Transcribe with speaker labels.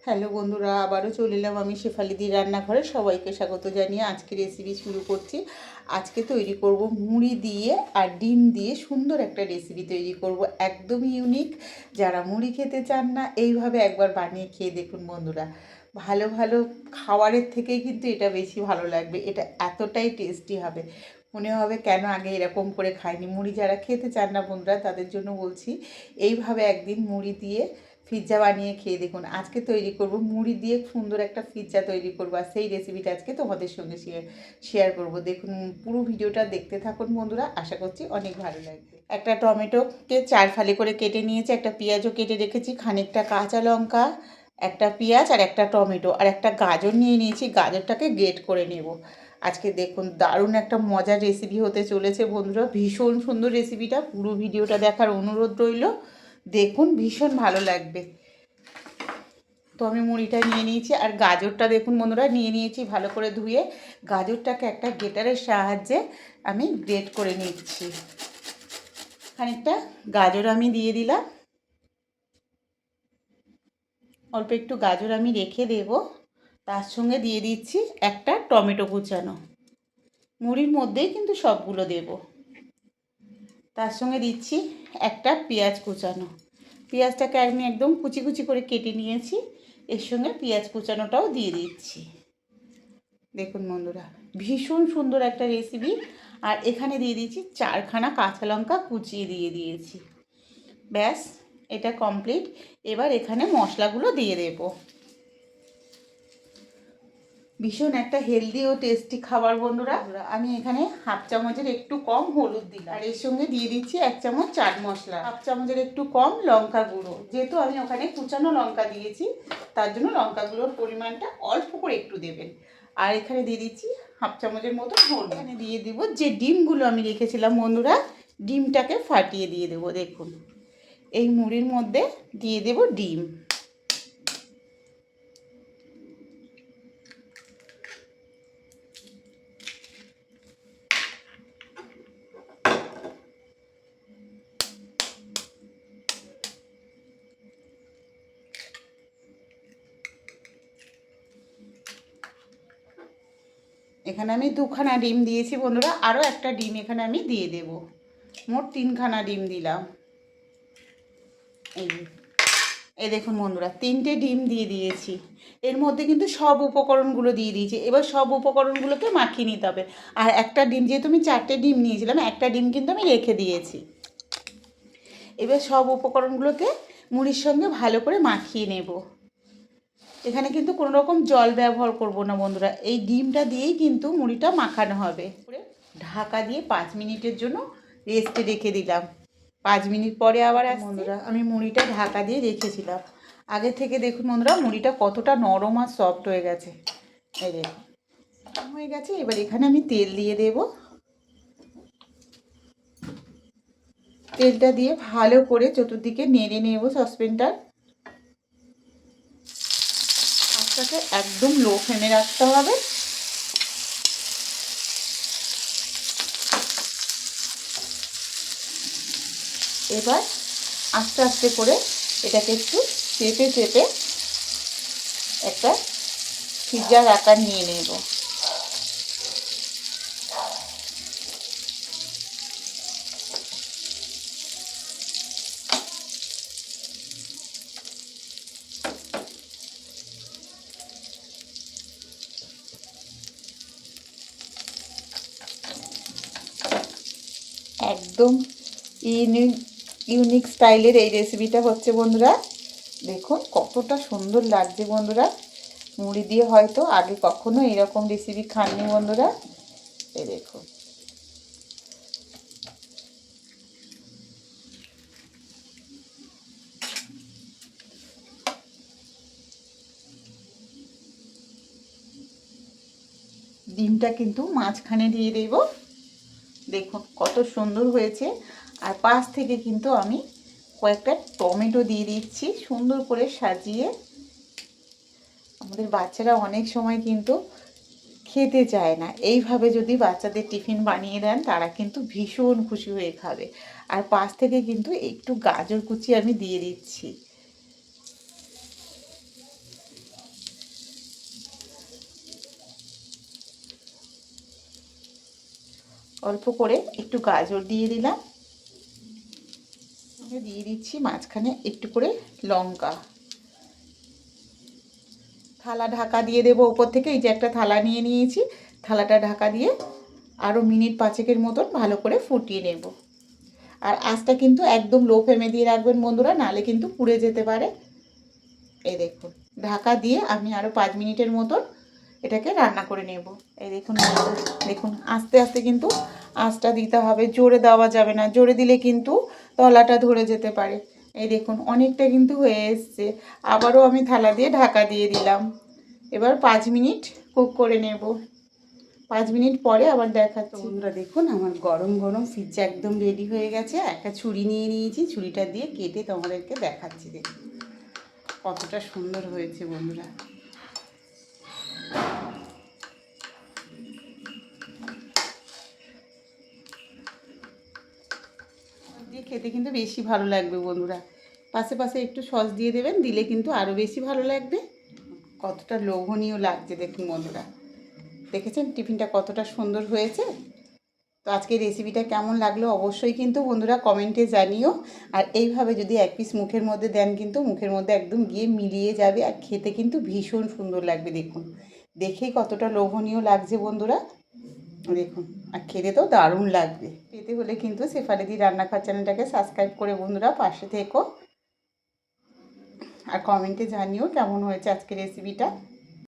Speaker 1: Hello বন্ধুরা, আবারও চলে এলাম আমি শেফালিদির রান্নাঘরে। সবাইকে স্বাগত জানিয়ে আজকে রেসিপি শুরু করছি। আজকে তৈরি করব মুড়ি দিয়ে আর ডিম দিয়ে সুন্দর একটা রেসিপি তৈরি করব, একদমই ইউনিক। যারা মুড়ি খেতে চান না, এইভাবে একবার বানিয়ে খেয়ে দেখুন বন্ধুরা। ভালো ভালো খাবারের থেকেই কিন্তু এটা বেশি ভালো লাগবে। এটা এতটাই টেস্টি হবে, মনে হবে কেন আগে এরকম করে খাইনি। মুড়ি যারা খেতে চান না বন্ধুরা, তাদের জন্য বলছি এইভাবে একদিন মুড়ি দিয়ে পিৎজা বানিয়ে খেয়ে দেখুন। আজকে তৈরি করব মুড়ি দিয়ে সুন্দর একটা পিৎজা তৈরি করব, আর সেই রেসিপিটা আজকে তোমাদের সঙ্গে শেয়ার করব। দেখুন, পুরো ভিডিওটা দেখতে থাকুন বন্ধুরা, আশা করছি অনেক ভালো লাগবে। একটা টমেটোকে 4 ফালি করে কেটে নিয়েছি, একটা পেঁয়াজও কেটে রেখেছি, খানিকটা কাঁচা লঙ্কা, একটা পেঁয়াজ আর একটা টমেটো আর একটা গাজর নিয়ে নিয়েছি। গাজরটাকে গ্রেট করে নেব। আজকে দেখুন দারুণ একটা মজার রেসিপি হতে চলেছে বন্ধুরা, ভীষণ সুন্দর রেসিপিটা। পুরো ভিডিওটা দেখার অনুরোধ রইল, দেখুন ভীষণ ভালো লাগবে। তো আমি মুড়িটা নিয়ে নিয়েছি আর গাজরটা দেখুন বন্ধুরা নিয়ে নিয়েছি ভালো করে ধুয়ে। গাজরটাকে একটা গ্রেটারের সাহায্যে আমি গ্রেট করে নিচ্ছি। খানিকটা গাজর আমি দিয়ে দিলাম, অল্প একটু গাজর আমি রেখে দেব। তার সঙ্গে দিয়ে দিচ্ছি একটা টমেটো কুচানো, মুড়ির মধ্যেই কিন্তু সবগুলো দেব। তার সঙ্গে দিচ্ছি একটা পেঁয়াজ কুচানো, পেঁয়াজটাকে আমি একদম কুচি কুচি করে কেটে নিয়েছি, এর সঙ্গে পেঁয়াজ কুচানোটাও দিয়ে দিচ্ছি। দেখুন বন্ধুরা, ভীষণ সুন্দর একটা রেসিপি। আর এখানে দিয়ে দিয়েছি 4খানা কাঁচা লঙ্কা কুচিয়ে দিয়ে দিয়েছি। ব্যাস, এটা কমপ্লিট। এবার এখানে মশলাগুলো দিয়ে দেব। ভীষণ একটা হেলদি ও টেস্টি খাবার বন্ধুরা। আমি এখানে হাফ চামচের একটু কম হলুদ দিলাম, আর এর সঙ্গে দিয়ে দিচ্ছি 1 চামচ চাট মশলা, হাফ চামচের একটু কম লঙ্কা গুঁড়ো। যেহেতু আমি ওখানে কুচানো লঙ্কা দিয়েছি, তার জন্য লঙ্কা গুঁড়োর পরিমাণটা অল্প করে একটু দেবেন। আর এখানে দিয়ে দিচ্ছি হাফ চামচের মতো হলুদ। এখানে দিয়ে দিব যে ডিমগুলো আমি রেখেছিলাম বন্ধুরা, ডিমটাকে ফাটিয়ে দিয়ে দেবো। দেখুন, এই মুড়ির মধ্যে দিয়ে দেব ডিম। এখানে আমি 2খানা ডিম দিয়েছি বন্ধুরা, আরও একটা ডিম এখানে আমি দিয়ে দেব। মোট 3খানা ডিম দিলাম। এই দেখুন বন্ধুরা, 3টে ডিম দিয়ে দিয়েছি। এর মধ্যে কিন্তু সব উপকরণগুলো দিয়ে দিয়েছি। এবার সব উপকরণগুলোকে মাখিয়ে নিতে হবে। আর একটা ডিম, যেহেতু আমি 4টে ডিম নিয়েছিলাম, একটা ডিম কিন্তু আমি রেখে দিয়েছি। এবার সব উপকরণগুলোকে মুড়ির সঙ্গে ভালো করে মাখিয়ে নেব। এখানে কিন্তু কোনো রকম জল ব্যবহার করব না বন্ধুরা, এই ডিমটা দিয়েই কিন্তু মুড়িটা মাখানো হবে। ঢাকা দিয়ে 5 মিনিটের জন্য রেস্টে রেখে দিলাম। 5 মিনিট পরে আবার বন্ধুরা আমি মুড়িটা ঢাকা দিয়ে রেখেছিলাম। আগে থেকে দেখুন বন্ধুরা, মুড়িটা কতটা নরম আর সফট হয়ে গেছে। এই দেখুন হয়ে গেছে। এবার এখানে আমি তেল দিয়ে দেব। তেলটা দিয়ে ভালো করে চতুর্দিকে নেড়ে নেব সসপ্যানটার। আঁচটাকে একদম লো ফ্লেমে রাখতে হবে। এবার আস্তে আস্তে করে এটাকে একটু চেপে চেপে একটা পিৎজার আকার নিয়ে নেব। একদম ইউনিক স্টাইলের এই রেসিপিটা হচ্ছে বন্ধুরা। দেখুন কতটা সুন্দর লাগছে বন্ধুরা। মুড়ি দিয়ে হয়তো আগে কখনো এরকম রেসিপি খাননি বন্ধুরা। এই দেখুন, ডিমটা কিন্তু মাঝখানে দিয়ে দেব। দেখুন কত সুন্দর হয়েছে। আর পাশ থেকে কিন্তু আমি কয়েকটা টমেটো দিয়ে দিচ্ছি সুন্দর করে সাজিয়ে। আমাদের বাচ্চারা অনেক সময় কিন্তু খেতে চায় না, এইভাবে যদি বাচ্চাদের টিফিন বানিয়ে দেন, তারা কিন্তু ভীষণ খুশি হয়ে খাবে। আর পাশ থেকে কিন্তু একটু গাজর কুচি আমি দিয়ে দিচ্ছি। অল্প করে একটু গাজর দিয়ে দিলাম, দিয়ে দিচ্ছি মাঝখানে একটু করে লঙ্কা। থালা ঢাকা দিয়ে দেবো ওপর থেকে। এই যে একটা থালা নিয়ে নিয়েছি, থালাটা ঢাকা দিয়ে আরও মিনিট 5 মতন ভালো করে ফুটিয়ে নেব। আর আঁচটা কিন্তু একদম লো ফ্লেমে দিয়ে রাখবেন বন্ধুরা, নালে কিন্তু পুড়ে যেতে পারে। এই দেখুন, ঢাকা দিয়ে আমি আরও 5 মিনিটের মতন এটাকে রান্না করে নেব। এই দেখুন, দেখুন আস্তে আস্তে কিন্তু আঁচটা দিতে হবে, জোরে দেওয়া যাবে না, জোরে দিলে কিন্তু তলাটা ধরে যেতে পারে। এই দেখুন অনেকটা কিন্তু হয়ে এসছে। আবারও আমি থালা দিয়ে ঢাকা দিয়ে দিলাম। এবার 5 মিনিট কুক করে নেব। 5 মিনিট পরে আবার দেখাচ্ছি। বন্ধুরা দেখুন, আমার গরম গরম পিৎজা একদম রেডি হয়ে গেছে। একটা ছুরি নিয়ে নিয়েছি, ছুরিটা দিয়ে কেটে তোমাদেরকে দেখাচ্ছি। দেখুন কতটা সুন্দর হয়েছে বন্ধুরা। দিয়ে খেতে কিন্তু বেশি ভালো লাগবে বন্ধুরা। পাশে পাশে একটু সস দিয়ে দেবেন, দিলে কিন্তু আরও বেশি ভালো লাগবে। কতটা লোভনীয় লাগছে দেখুন বন্ধুরা। দেখেছেন টিফিনটা কতটা সুন্দর হয়েছে। তো আজকে রেসিপিটা কেমন লাগলো অবশ্যই কিন্তু বন্ধুরা কমেন্টে জানিও। আর এইভাবে যদি এক পিস মুখের মধ্যে দেন কিন্তু মুখের মধ্যে একদম গিয়ে মিলিয়ে যাবে, আর খেতে কিন্তু ভীষণ সুন্দর লাগবে। দেখুন দেখেই কতটা লোভনীয় লাগছে বন্ধুরা। দেখুন আর খেতে তো দারুণ লাগবে। পেতে হলে কিন্তু শেফালিদি রান্নাঘর চ্যানেলটাকে সাবস্ক্রাইব করে বন্ধুরা পাশে থেকো। আর কমেন্টে জানিও কেমন হয়েছে আজকে রেসিপিটা।